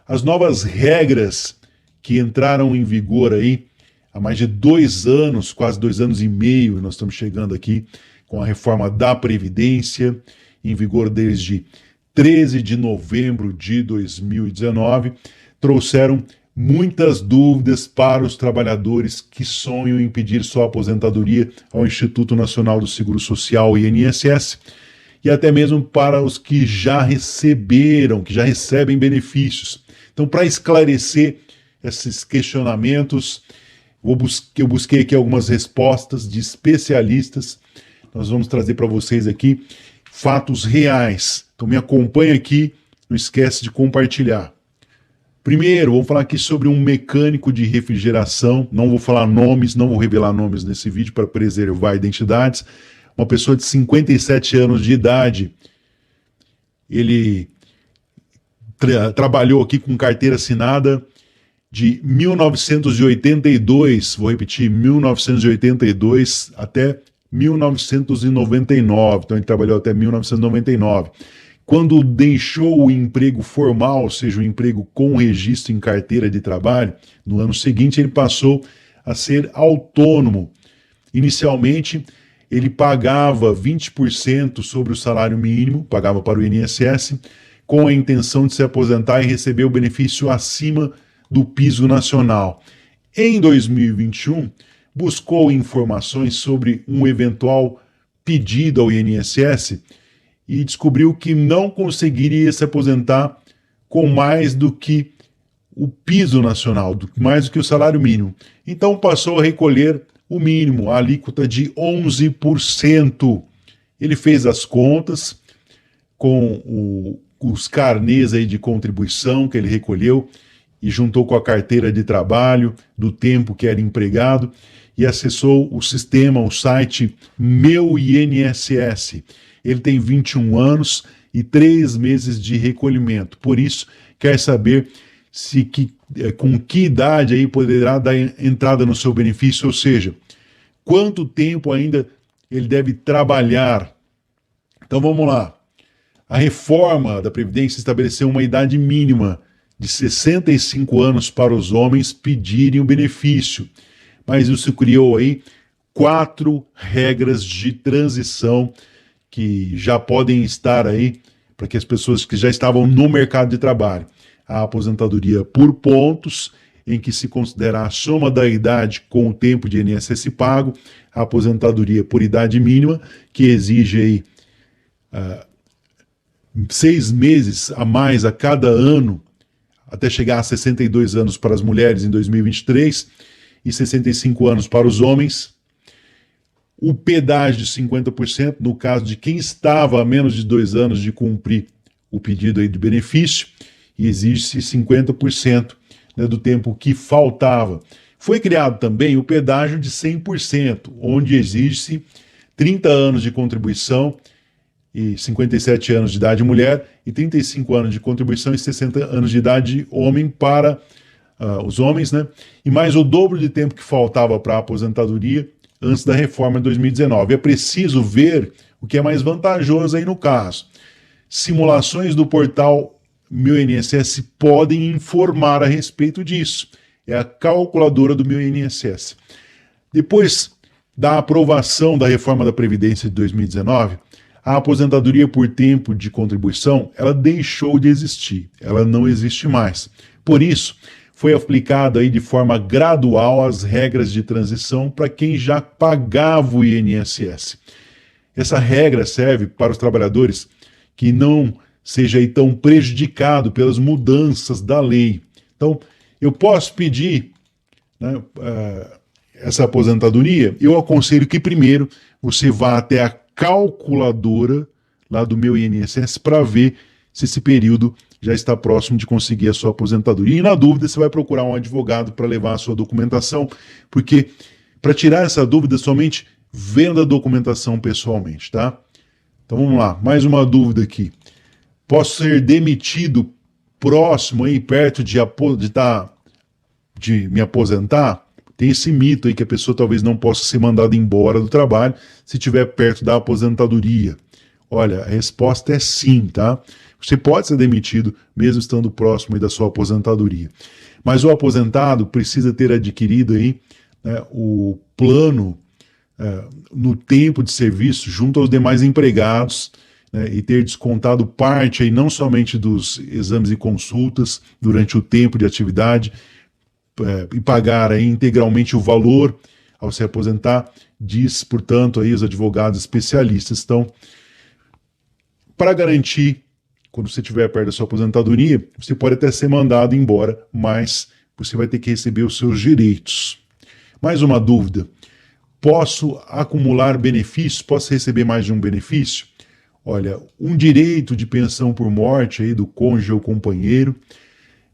as novas regras que entraram em vigor aí há mais de 2 anos, quase 2 anos e meio, nós estamos chegando aqui com a reforma da Previdência, em vigor desde 13 de novembro de 2019, trouxeram muitas dúvidas para os trabalhadores que sonham em pedir sua aposentadoria ao Instituto Nacional do Seguro Social, INSS, e até mesmo para os que já receberam, que já recebem benefícios. Então, para esclarecer esses questionamentos, eu busquei aqui algumas respostas de especialistas. Nós vamos trazer para vocês aqui fatos reais. Então me acompanha aqui, não esquece de compartilhar. Primeiro, vamos falar aqui sobre um mecânico de refrigeração. Não vou falar nomes, não vou revelar nomes nesse vídeo para preservar identidades. Uma pessoa de 57 anos de idade. Ele trabalhou aqui com carteira assinada de 1982, vou repetir, 1982 até 1999, então ele trabalhou até 1999. Quando deixou o emprego formal, ou seja, o emprego com registro em carteira de trabalho, no ano seguinte ele passou a ser autônomo. Inicialmente, ele pagava 20% sobre o salário mínimo, pagava para o INSS, com a intenção de se aposentar e receber o benefício acima do piso nacional. Em 2021, buscou informações sobre um eventual pedido ao INSS e descobriu que não conseguiria se aposentar com mais do que o piso nacional, mais do que o salário mínimo. Então passou a recolher o mínimo, a alíquota de 11%. Ele fez as contas com os carnês aí de contribuição que ele recolheu e juntou com a carteira de trabalho do tempo que era empregado e acessou o sistema, o site Meu INSS. Ele tem 21 anos e 3 meses de recolhimento. Por isso, quer saber com que idade aí poderá dar entrada no seu benefício, ou seja, quanto tempo ainda ele deve trabalhar. Então vamos lá. A reforma da Previdência estabeleceu uma idade mínima de 65 anos para os homens pedirem o benefício. Mas isso criou aí 4 regras de transição que já podem estar aí para que as pessoas que já estavam no mercado de trabalho. A aposentadoria por pontos, em que se considera a soma da idade com o tempo de INSS pago, a aposentadoria por idade mínima, que exige aí 6 meses a mais a cada ano, até chegar a 62 anos para as mulheres em 2023 e 65 anos para os homens. O pedágio de 50% no caso de quem estava a menos de 2 anos de cumprir o pedido aí de benefício, e exige-se 50%, né, do tempo que faltava. Foi criado também o pedágio de 100%, onde exige-se 30 anos de contribuição e 57 anos de idade mulher, e 35 anos de contribuição e 60 anos de idade homem para os homens, né? E mais o dobro de tempo que faltava para a aposentadoria antes da reforma de 2019. É preciso ver o que é mais vantajoso aí no caso. Simulações do portal Meu INSS podem informar a respeito disso. É a calculadora do Meu INSS. Depois da aprovação da reforma da Previdência de 2019, a aposentadoria por tempo de contribuição, ela deixou de existir, ela não existe mais. Por isso, foi aplicada aí de forma gradual as regras de transição para quem já pagava o INSS. Essa regra serve para os trabalhadores que não seja aí tão prejudicado pelas mudanças da lei. Então, eu posso pedir, né, essa aposentadoria? Eu aconselho que primeiro você vá até a calculadora lá do Meu INSS para ver se esse período já está próximo de conseguir a sua aposentadoria. E na dúvida você vai procurar um advogado para levar a sua documentação, porque para tirar essa dúvida somente venda a documentação pessoalmente, tá? Então vamos lá, mais uma dúvida aqui. Posso ser demitido próximo aí, perto de me aposentar? Tem esse mito aí que a pessoa talvez não possa ser mandada embora do trabalho se estiver perto da aposentadoria. Olha, a resposta é sim, tá? você pode ser demitido mesmo estando próximo aí da sua aposentadoria. Mas o aposentado precisa ter adquirido aí, né, o plano no tempo de serviço junto aos demais empregados, né, e ter descontado parte aí não somente dos exames e consultas durante o tempo de atividade, e pagar aí integralmente o valor ao se aposentar, diz, portanto, aí os advogados especialistas. Então, para garantir, quando você estiver perto da sua aposentadoria, você pode até ser mandado embora, mas você vai ter que receber os seus direitos. Mais uma dúvida: posso acumular benefícios? Posso receber mais de um benefício? Olha, um direito de pensão por morte aí do cônjuge ou companheiro,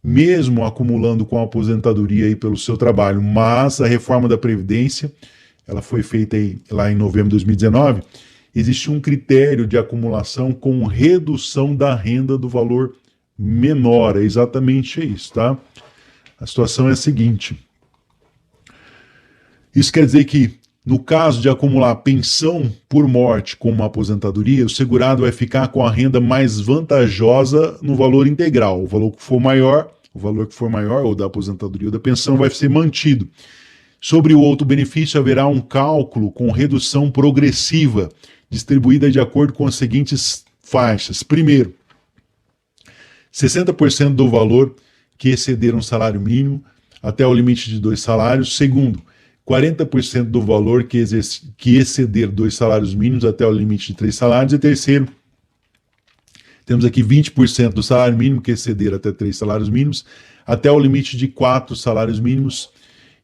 mesmo acumulando com a aposentadoria aí pelo seu trabalho, mas a reforma da Previdência, ela foi feita aí, lá em novembro de 2019, existe um critério de acumulação com redução da renda do valor menor, é exatamente isso, tá? A situação é a seguinte: isso quer dizer que, no caso de acumular pensão por morte com uma aposentadoria, o segurado vai ficar com a renda mais vantajosa no valor integral. O valor que for maior, ou da aposentadoria ou da pensão, vai ser mantido. Sobre o outro benefício, haverá um cálculo com redução progressiva, distribuída de acordo com as seguintes faixas. Primeiro, 60% do valor que exceder um salário mínimo até o limite de 2 salários. Segundo, 40% do valor que exceder 2 salários mínimos até o limite de 3 salários. E terceiro, temos aqui 20% do salário mínimo que exceder até 3 salários mínimos até o limite de 4 salários mínimos.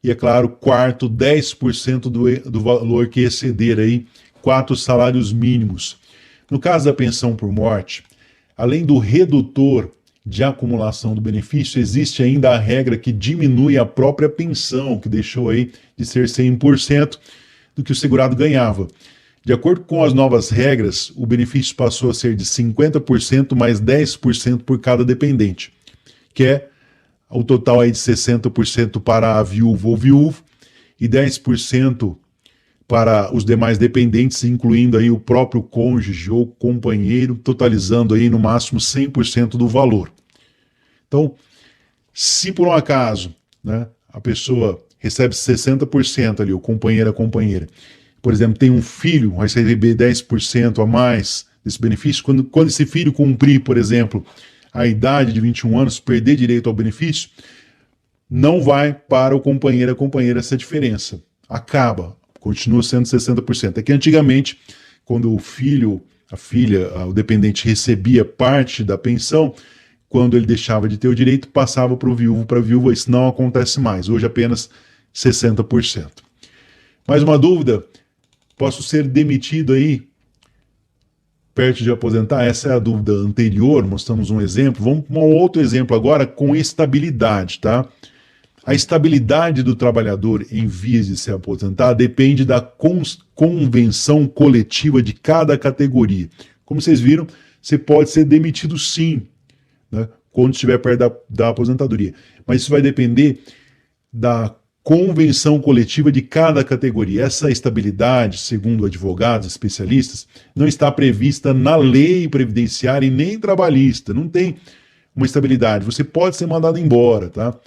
E, é claro, quarto, 10% do valor que exceder aí 4 salários mínimos. No caso da pensão por morte, além do redutor de acumulação do benefício, existe ainda a regra que diminui a própria pensão, que deixou aí de ser 100% do que o segurado ganhava. De acordo com as novas regras, o benefício passou a ser de 50% mais 10% por cada dependente, que é o total aí de 60% para a viúva ou viúvo e 10% para os demais dependentes, incluindo aí o próprio cônjuge ou companheiro, totalizando aí no máximo 100% do valor. Então, se por um acaso, né, a pessoa recebe 60% ali, o companheiro, a companheira, por exemplo, tem um filho, vai receber 10% a mais desse benefício, quando esse filho cumprir, por exemplo, a idade de 21 anos, perder direito ao benefício, não vai para o companheiro, a companheira essa diferença. Acaba, continua sendo 60%. É que antigamente, quando o filho, a filha, o dependente recebia parte da pensão, quando ele deixava de ter o direito, passava para o viúvo, para a viúva. Isso não acontece mais. Hoje apenas 60%. Mais uma dúvida? Posso ser demitido aí perto de aposentar? Essa é a dúvida anterior, mostramos um exemplo. Vamos para um outro exemplo agora com estabilidade, tá? A estabilidade do trabalhador em vias de se aposentar depende da convenção coletiva de cada categoria. Como vocês viram, você pode ser demitido sim, né, quando estiver perto da aposentadoria. Mas isso vai depender da convenção coletiva de cada categoria. Essa estabilidade, segundo advogados, especialistas, não está prevista na lei previdenciária e nem trabalhista. Não tem uma estabilidade. Você pode ser mandado embora, tá?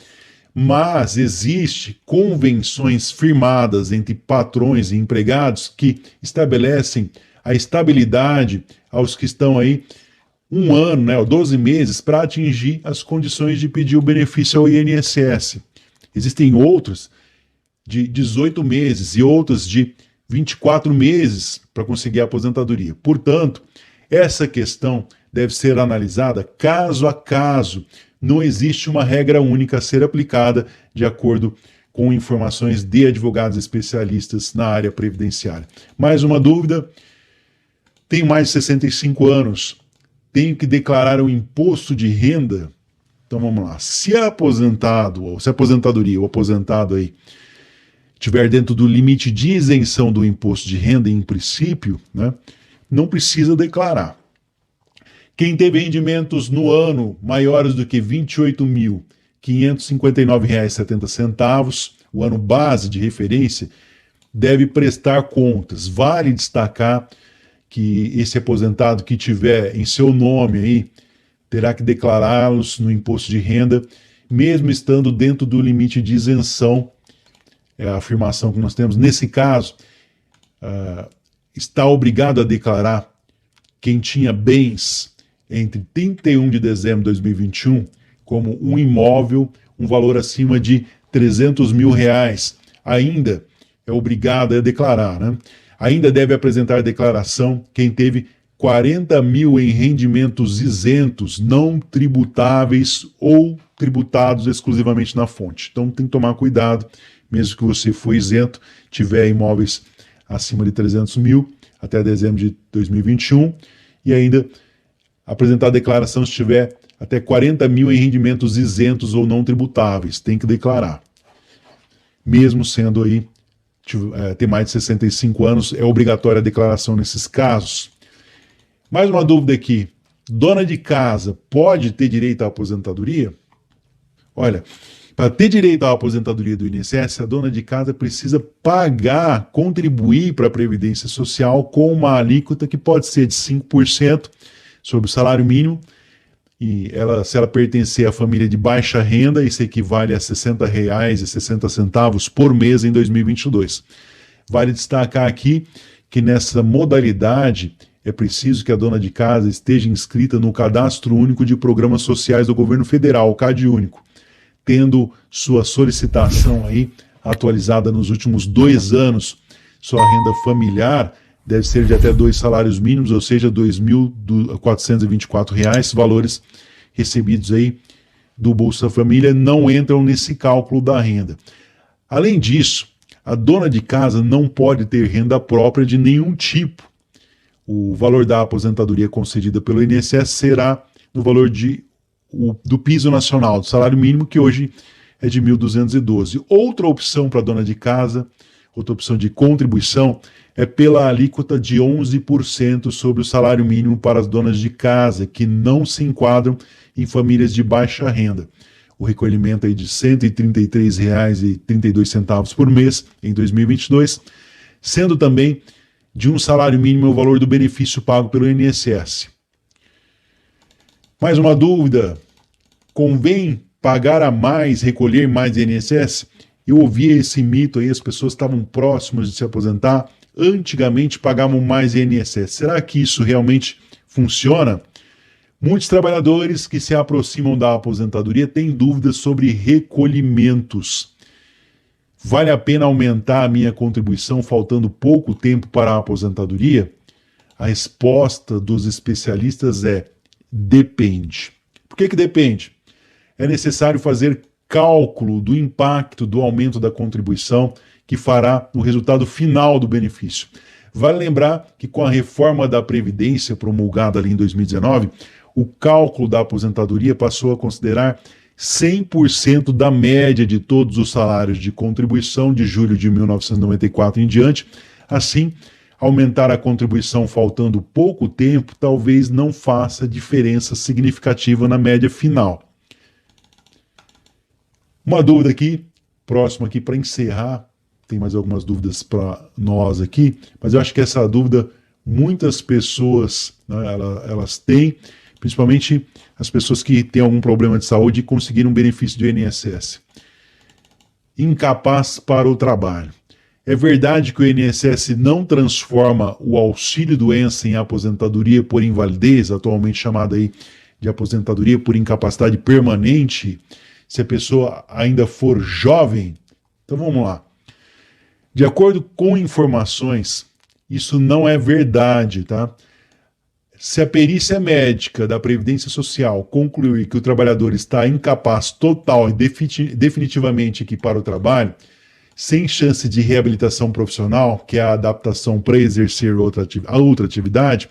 Mas existe convenções firmadas entre patrões e empregados que estabelecem a estabilidade aos que estão aí 1 ano, né, ou 12 meses, para atingir as condições de pedir o benefício ao INSS. Existem outros de 18 meses e outras de 24 meses para conseguir a aposentadoria. Portanto, essa questão deve ser analisada caso a caso. Não existe uma regra única a ser aplicada de acordo com informações de advogados especialistas na área previdenciária. Mais uma dúvida? Tenho mais de 65 anos. Tenho que declarar o imposto de renda? Então vamos lá. Se é aposentado, ou se a aposentadoria, o aposentado aí, estiver dentro do limite de isenção do imposto de renda, em princípio, né, não precisa declarar. Quem teve rendimentos no ano maiores do que R$ 28.559,70, o ano base de referência, deve prestar contas. Vale destacar que esse aposentado que tiver em seu nome aí terá que declará-los no imposto de renda, mesmo estando dentro do limite de isenção. É a afirmação que nós temos. Nesse caso, está obrigado a declarar quem tinha bens entre 31 de dezembro de 2021, como um imóvel, um valor acima de R$300 mil, ainda é obrigado a declarar, né? Ainda deve apresentar a declaração quem teve 40 mil em rendimentos isentos, não tributáveis ou tributados exclusivamente na fonte. Então tem que tomar cuidado, mesmo que você for isento, tiver imóveis acima de 300 mil até dezembro de 2021 e ainda apresentar a declaração se tiver até 40 mil em rendimentos isentos ou não tributáveis. Tem que declarar. Mesmo sendo aí, ter mais de 65 anos, é obrigatória a declaração nesses casos. Mais uma dúvida aqui. Dona de casa pode ter direito à aposentadoria? Olha, para ter direito à aposentadoria do INSS, a dona de casa precisa pagar, contribuir para a Previdência Social com uma alíquota que pode ser de 5% sobre o salário mínimo. E se ela pertencer à família de baixa renda, isso equivale a R$ 60,60 por mês em 2022. Vale destacar aqui que nessa modalidade é preciso que a dona de casa esteja inscrita no Cadastro Único de Programas Sociais do Governo Federal, o CadÚnico, tendo sua solicitação aí atualizada nos últimos 2 anos. Sua renda familiar deve ser de até 2 salários mínimos, ou seja, R$ 2.424, valores recebidos aí do Bolsa Família não entram nesse cálculo da renda. Além disso, a dona de casa não pode ter renda própria de nenhum tipo. O valor da aposentadoria concedida pelo INSS será no valor do piso nacional, do salário mínimo, que hoje é de 1.212. Outra opção para a dona de casa, outra opção de contribuição, é pela alíquota de 11% sobre o salário mínimo para as donas de casa, que não se enquadram em famílias de baixa renda. O recolhimento aí de R$ 133,32 por mês em 2022, sendo também de um salário mínimo o valor do benefício pago pelo INSS. Mais uma dúvida: convém pagar a mais, recolher mais INSS? Eu ouvi esse mito aí, as pessoas estavam próximas de se aposentar, antigamente pagavam mais INSS. Será que isso realmente funciona? Muitos trabalhadores que se aproximam da aposentadoria têm dúvidas sobre recolhimentos. Vale a pena aumentar a minha contribuição faltando pouco tempo para a aposentadoria? A resposta dos especialistas é: depende. Por que depende? É necessário fazer cálculo do impacto do aumento da contribuição que fará no resultado final do benefício. Vale lembrar que com a reforma da Previdência promulgada ali em 2019, o cálculo da aposentadoria passou a considerar 100% da média de todos os salários de contribuição de julho de 1994 em diante. Assim, aumentar a contribuição faltando pouco tempo talvez não faça diferença significativa na média final. Uma dúvida aqui, próxima aqui para encerrar, tem mais algumas dúvidas para nós aqui, mas eu acho que essa dúvida muitas pessoas, né, elas têm, principalmente as pessoas que têm algum problema de saúde e conseguiram um benefício do INSS. Incapaz para o trabalho. É verdade que o INSS não transforma o auxílio-doença em aposentadoria por invalidez, atualmente chamada aí de aposentadoria por incapacidade permanente, se a pessoa ainda for jovem? Então vamos lá. De acordo com informações, isso não é verdade, tá? Se a perícia médica da Previdência Social concluir que o trabalhador está incapaz total e definitivamente aqui para o trabalho, sem chance de reabilitação profissional, que é a adaptação para exercer outra atividade,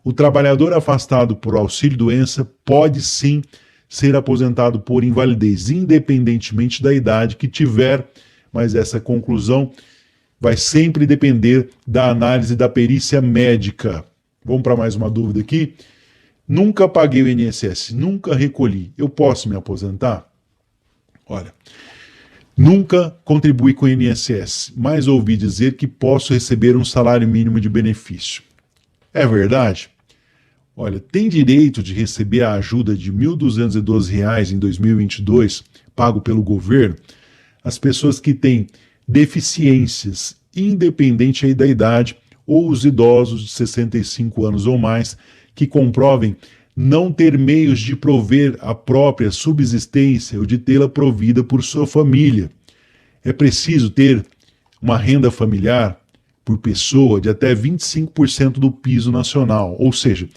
o trabalhador afastado por auxílio-doença pode sim ser aposentado por invalidez, independentemente da idade que tiver, mas essa conclusão vai sempre depender da análise da perícia médica. Vamos para mais uma dúvida aqui. Nunca paguei o INSS, nunca recolhi. Eu posso me aposentar? Olha, nunca contribuí com o INSS, mas ouvi dizer que posso receber um salário mínimo de benefício. É verdade? Olha, tem direito de receber a ajuda de R$ 1.212 em 2022, pago pelo governo, as pessoas que têm deficiências, independente aí da idade, ou os idosos de 65 anos ou mais, que comprovem não ter meios de prover a própria subsistência ou de tê-la provida por sua família. É preciso ter uma renda familiar por pessoa de até 25% do piso nacional, ou seja,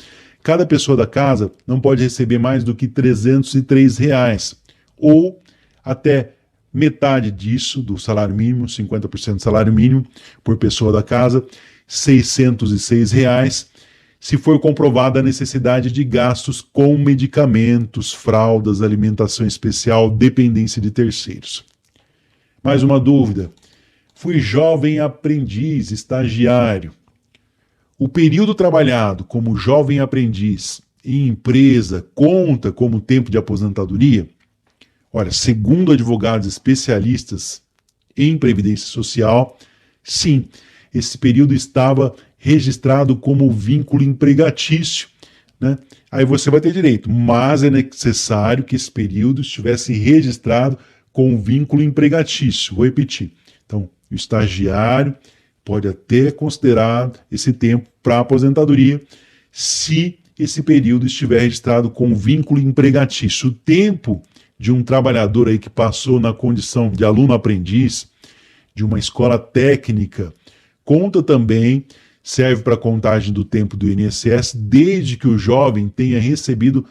cada pessoa da casa não pode receber mais do que R$ 303, ou até metade disso, do salário mínimo, 50% do salário mínimo por pessoa da casa, R$ 606, se for comprovada a necessidade de gastos com medicamentos, fraldas, alimentação especial, dependência de terceiros. Mais uma dúvida. Fui jovem aprendiz, estagiário. O período trabalhado como jovem aprendiz em empresa conta como tempo de aposentadoria? Olha, segundo advogados especialistas em previdência social, sim, esse período estava registrado como vínculo empregatício, né? Aí você vai ter direito, mas é necessário que esse período estivesse registrado com vínculo empregatício. Vou repetir. Então, o estagiário pode até considerar esse tempo para aposentadoria se esse período estiver registrado com vínculo empregatício. O tempo de um trabalhador aí que passou na condição de aluno-aprendiz de uma escola técnica conta também, serve para a contagem do tempo do INSS, desde que o jovem tenha recebido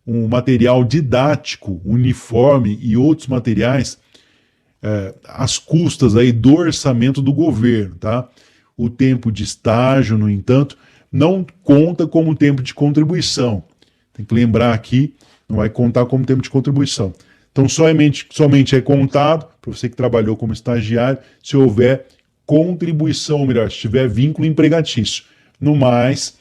um material didático, uniforme e outros materiais às custas aí do orçamento do governo, tá? O tempo de estágio, no entanto, não conta como tempo de contribuição. Tem que lembrar aqui, não vai contar como tempo de contribuição. Então, somente é contado, para você que trabalhou como estagiário, se houver contribuição, ou melhor, se tiver vínculo empregatício. No mais,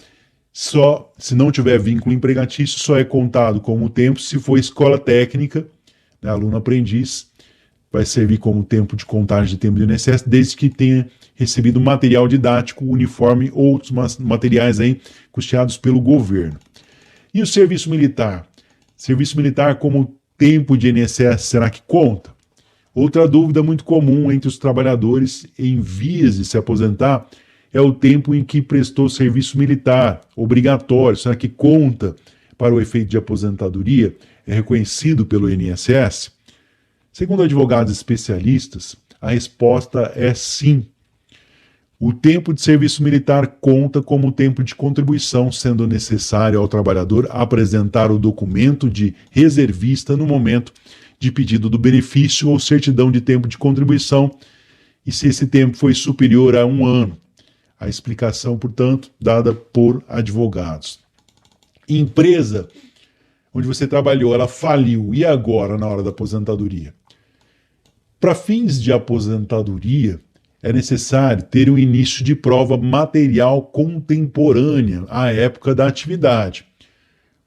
se não tiver vínculo empregatício, só é contado como tempo se for escola técnica, né, aluno aprendiz, vai servir como tempo de contagem de tempo do INSS, desde que tenha recebido material didático, uniforme ou outros materiais aí custeados pelo governo. E o serviço militar? Serviço militar como tempo de INSS, será que conta? Outra dúvida muito comum entre os trabalhadores em vias de se aposentar é o tempo em que prestou serviço militar obrigatório. Será que conta para o efeito de aposentadoria? É reconhecido pelo INSS? Segundo advogados especialistas, a resposta é sim. O tempo de serviço militar conta como tempo de contribuição, sendo necessário ao trabalhador apresentar o documento de reservista no momento de pedido do benefício ou certidão de tempo de contribuição, e se esse tempo foi superior a 1 ano. A explicação, portanto, dada por advogados. Empresa onde você trabalhou, ela faliu, e agora, na hora da aposentadoria? Para fins de aposentadoria, é necessário ter um início de prova material contemporânea à época da atividade.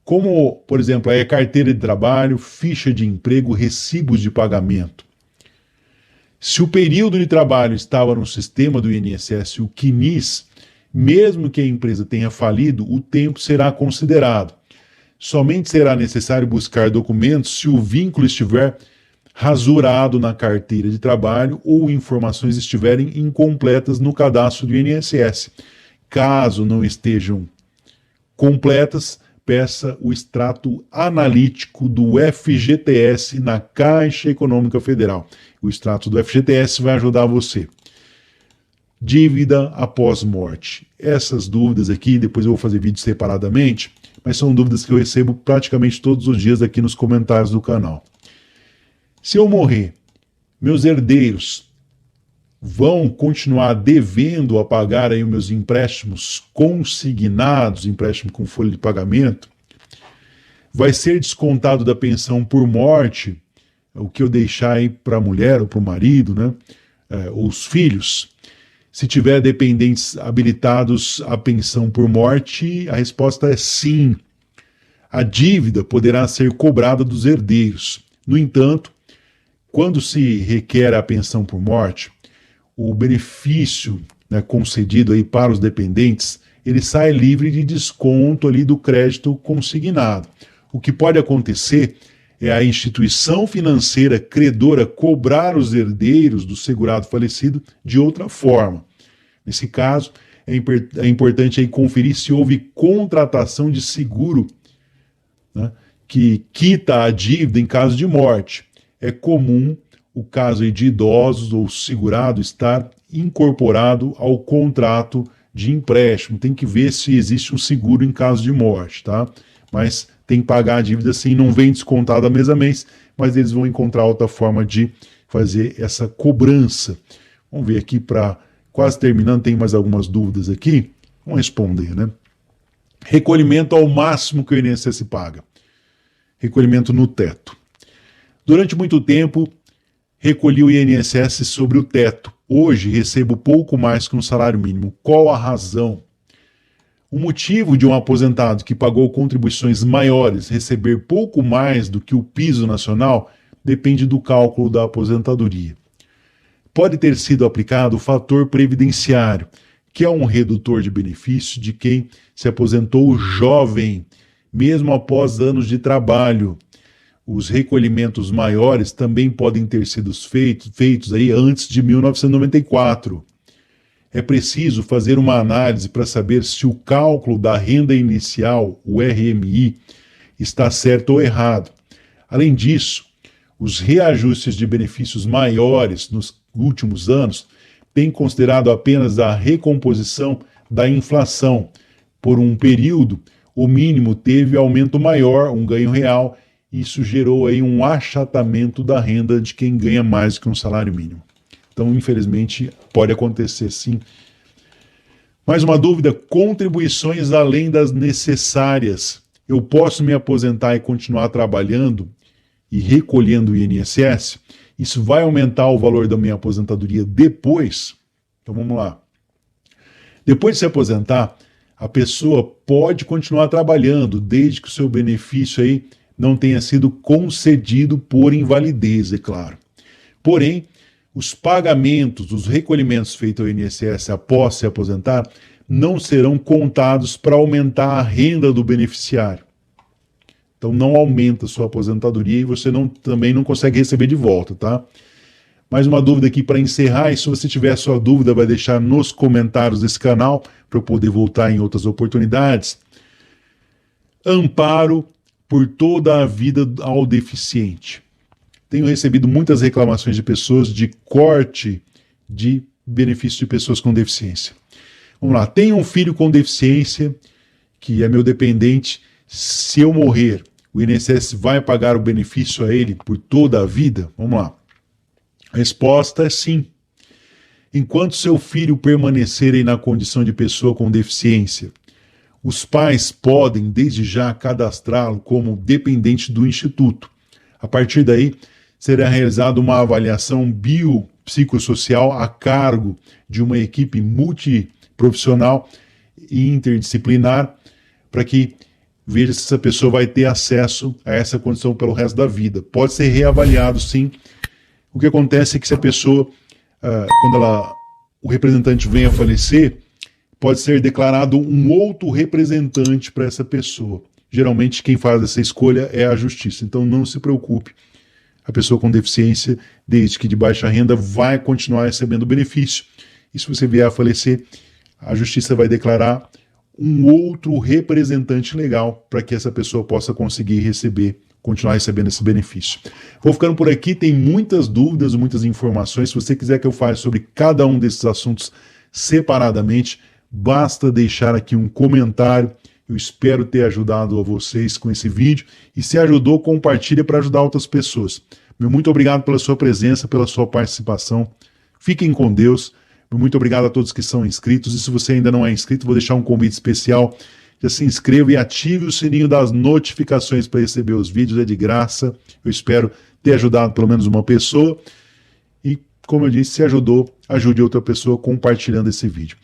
Como, por exemplo, a carteira de trabalho, ficha de emprego, recibos de pagamento. Se o período de trabalho estava no sistema do INSS, o CNIS, mesmo que a empresa tenha falido, o tempo será considerado. Somente será necessário buscar documentos se o vínculo estiver rasurado na carteira de trabalho ou informações estiverem incompletas no cadastro do INSS. Caso não estejam completas, peça o extrato analítico do FGTS na Caixa Econômica Federal. O extrato do FGTS vai ajudar você. Dívida após morte. Essas dúvidas aqui, depois eu vou fazer vídeo separadamente, mas são dúvidas que eu recebo praticamente todos os dias aqui nos comentários do canal. Se eu morrer, meus herdeiros vão continuar devendo a pagar aí os meus empréstimos consignados, empréstimo com folha de pagamento? Vai ser descontado da pensão por morte o que eu deixar aí para a mulher ou para o marido, né? Ou os filhos? Se tiver dependentes habilitados à pensão por morte, a resposta é sim. A dívida poderá ser cobrada dos herdeiros. No entanto, quando se requer a pensão por morte, o benefício, né, concedido aí para os dependentes ele sai livre de desconto ali do crédito consignado. O que pode acontecer é a instituição financeira credora cobrar os herdeiros do segurado falecido de outra forma. Nesse caso, é importante aí conferir se houve contratação de seguro, né, que quita a dívida em caso de morte. É comum o caso aí de idosos ou segurado estar incorporado ao contrato de empréstimo. Tem que ver se existe um seguro em caso de morte, tá? Mas tem que pagar a dívida sim, não vem descontada mês a mês, mas eles vão encontrar outra forma de fazer essa cobrança. Vamos ver aqui para quase terminando, tem mais algumas dúvidas aqui. Vamos responder, né? Recolhimento ao máximo que o INSS paga. Recolhimento no teto. Durante muito tempo, recolhi o INSS sobre o teto. Hoje recebo pouco mais que um salário mínimo. Qual a razão? O motivo de um aposentado que pagou contribuições maiores receber pouco mais do que o piso nacional depende do cálculo da aposentadoria. Pode ter sido aplicado o fator previdenciário, que é um redutor de benefício de quem se aposentou jovem, mesmo após anos de trabalho. Os recolhimentos maiores também podem ter sido feitos aí antes de 1994. É preciso fazer uma análise para saber se o cálculo da renda inicial, o RMI, está certo ou errado. Além disso, os reajustes de benefícios maiores nos últimos anos têm considerado apenas a recomposição da inflação. Por um período, o mínimo teve aumento maior, um ganho real. Isso gerou aí um achatamento da renda de quem ganha mais que um salário mínimo. Então, infelizmente, pode acontecer sim. Mais uma dúvida: contribuições além das necessárias. Eu posso me aposentar e continuar trabalhando e recolhendo o INSS? Isso vai aumentar o valor da minha aposentadoria depois? Então vamos lá. Depois de se aposentar, a pessoa pode continuar trabalhando, desde que o seu benefício aí não tenha sido concedido por invalidez, é claro. Porém, os pagamentos, os recolhimentos feitos ao INSS após se aposentar não serão contados para aumentar a renda do beneficiário. Então não aumenta a sua aposentadoria e você também não consegue receber de volta, tá? Mais uma dúvida aqui para encerrar, e se você tiver sua dúvida, vai deixar nos comentários desse canal para eu poder voltar em outras oportunidades. Amparo por toda a vida ao deficiente. Tenho recebido muitas reclamações de pessoas de corte de benefício de pessoas com deficiência. Vamos lá, tenho um filho com deficiência que é meu dependente. Se eu morrer, o INSS vai pagar o benefício a ele por toda a vida? Vamos lá. A resposta é sim. Enquanto seu filho permanecer aí na condição de pessoa com deficiência, os pais podem, desde já, cadastrá-lo como dependente do Instituto. A partir daí, será realizada uma avaliação biopsicossocial a cargo de uma equipe multiprofissional e interdisciplinar para que veja se essa pessoa vai ter acesso a essa condição pelo resto da vida. Pode ser reavaliado, sim. O que acontece é que se a pessoa, quando o representante vem a falecer, pode ser declarado um outro representante para essa pessoa. Geralmente quem faz essa escolha é a justiça, então não se preocupe. A pessoa com deficiência, desde que de baixa renda, vai continuar recebendo benefício. E se você vier a falecer, a justiça vai declarar um outro representante legal para que essa pessoa possa conseguir continuar recebendo esse benefício. Vou ficando por aqui, tem muitas dúvidas, muitas informações. Se você quiser que eu fale sobre cada um desses assuntos separadamente, basta deixar aqui um comentário. Eu espero ter ajudado a vocês com esse vídeo. E se ajudou, compartilha para ajudar outras pessoas. Meu muito obrigado pela sua presença, pela sua participação. Fiquem com Deus. Meu muito obrigado a todos que são inscritos. E se você ainda não é inscrito, vou deixar um convite especial. Já se inscreva e ative o sininho das notificações para receber os vídeos. É de graça. Eu espero ter ajudado pelo menos uma pessoa. E, como eu disse, se ajudou, ajude outra pessoa compartilhando esse vídeo.